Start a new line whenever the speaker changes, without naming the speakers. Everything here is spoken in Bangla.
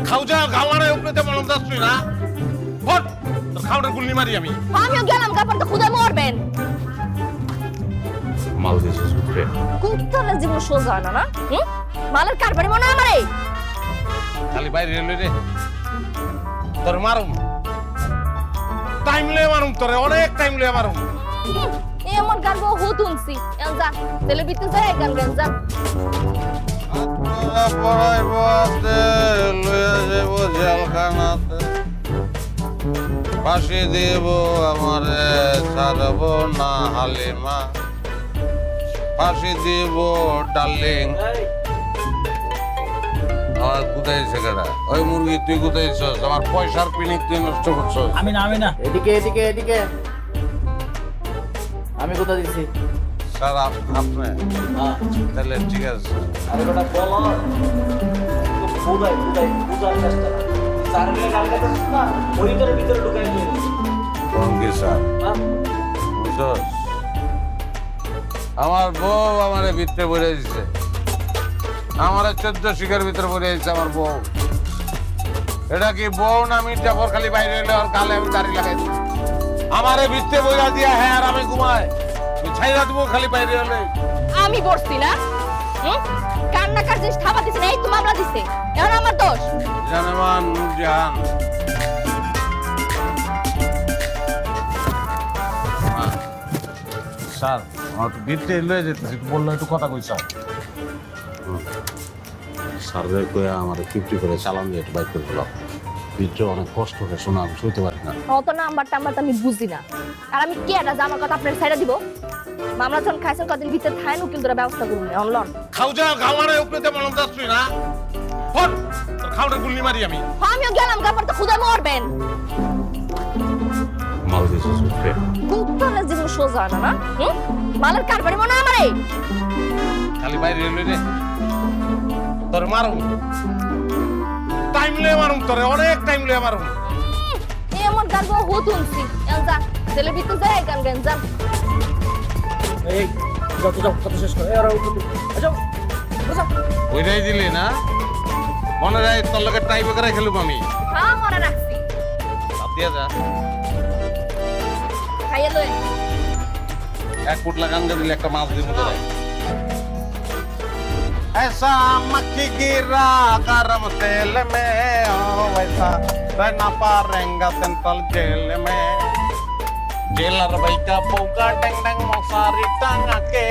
খাওজা গাওয়ারে উপরে তে মলম দাস তুই না ফট তোর খাওয়ার গুলি মারি আমি
আমিও গেলাম কাপড় তো খুদে মরবেন
মাল দিছিস উপরে
কুত্তার জীবন সোজা হয় না হুম মালের কারবারি মনে হয় আমারে
খালি বাইরে এলো রে তোর মারুম টাইম লে মারুম তোরে অনেক টাইম লে মারুম
এই আমার গান গো হুতুনছি এল যা তেলে বিতে যায় গান গান যা
পড়াই বসে লইয়া যাব জেলখানাতে ফাঁসি দেব আমারে ছাড়ব না হালিমা ফাঁসি দিব ডার্লিং আমার কোথায় সেখানে ওই মুরগি তুই কোথায় আমার পয়সার পিনিক তুই নষ্ট করছস
আমি না এদিকে এদিকে এদিকে আমি কোথা দিচ্ছি
স্যার আপনি তাহলে ঠিক আছে
আরে বেটা বলো বুঝাই বুঝার চেষ্টা সারলে গালগাছিস না মনিটরের ভিতরে ঢুকাই দিই
কি স্যার বুঝছস আমার বউ আমারে ভিতরে বলে দিছে আমার 14 শিকার ভিতরে বলে দিছে আমার বউ এটা কি বউ না মির্জাফর খালি বাইরে এলে আর গালে আমি দাড়ি লাগাইছি আমারে ভিতরে বইলা দিয়া হ্যাঁ আর আমি ঘুমাই তুই ছাইরা দিব খালি বাইরে এলে
আমি বসছি না হুম কান্না কার জিনিস থাবা দিছে না এই তো মামলা দিছে এখন আমার দোষ
জানেমান জান স্যার আমার তো ভিতরে লয়ে যেতেছি বললো একটু কথা কই স্যার স্যারের কয়ে আমার 50 করে চালান দিয়ে একটু বাইক করে দিল ভিতরে অনেক কষ্ট করে শোনা আমি শুনতে পারি না
অত নাম্বার টাম্বার তো আমি বুঝি না আর আমি কি এটা আমার কথা আপনার সাইডে দিব মামলা যখন খাইছেন কদিন ভিতরে থাইন উকিল ধরে ব্যবস্থা করুন অনলন
খাওজা গাওয়ারে উপরে তে মলম দাস তুই না ফট তোর খাওয়ার গুলি মারি আমি
আমিও গেলাম কাপড় তো খুদে মরবেন
মাল দিছিস উপরে
কুত্তার জীবন সোজা হয় না হুম মালের কারবারি মনে হয় আমারে
খালি বাইরে এলো রে তোর মারুম টাইম লে মারুম তোরে অনেক টাইম লে মারুম
এই আমার গান গো হুতুনছি এল যা তেলে বিতে যায় গান গান যা
এই যাও কথা শেষ করে এরা উঠো যাও বসা
ওইটাই দিলি না মনে রাখ তোর লগে টাইপ করে খেলুম আমি
হ্যাঁ মনে রাখছি
বাদ দিয়া যা
খাইয়ে লই
1 ফুট লাগান দিলে একটা মাছ দিব তোরে ऐसा मक्खी गिरा गरम तेल में ओ वैसा रहना पारेंगा सेंट्रल जेल में जेलर भाई का पौका डंग डंग मौसारी टांगा के